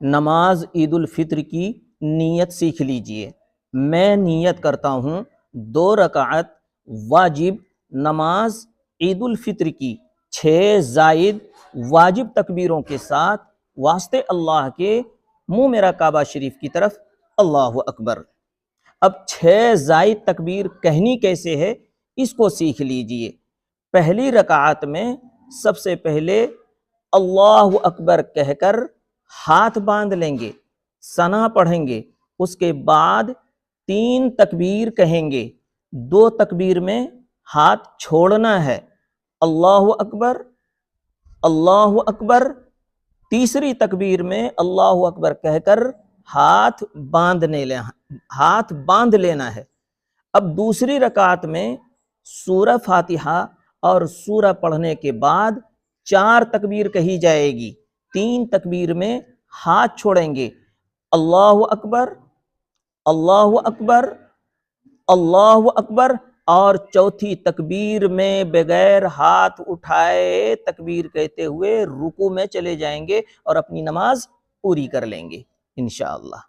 नमाज ईद उल फित्र की नीयत सीख लीजिए। मैं नीयत करता हूँ 2 रकात वाजिब नमाज ईद उल फित्र की 6 जायद वाजिब तकबीरों के साथ वास्ते अल्लाह के मुँह मेरा काबा शरीफ की तरफ, अल्लाह अकबर। अब 6 जायद तकबीर कहनी कैसे है इसको सीख लीजिए। पहली रकात में सबसे पहले अल्लाह अकबर कहकर हाथ बांध लेंगे, सना पढ़ेंगे, उसके बाद 3 तकबीर कहेंगे। 2 तकबीर में हाथ छोड़ना है, अल्लाह अकबर अल्लाह अकबर। तीसरी तकबीर में अल्लाह अकबर कहकर हाथ बांध लेना है। अब दूसरी रकात में सूरह फातिहा और सूरह पढ़ने के बाद 4 तकबीर कही जाएगी। 3 तकबीर में हाथ छोड़ेंगे, अल्लाह अकबर अल्लाह अकबर अल्लाह अकबर, और चौथी तकबीर में बगैर हाथ उठाए तकबीर कहते हुए रुकू में चले जाएंगे और अपनी नमाज पूरी कर लेंगे इंशाअल्लाह।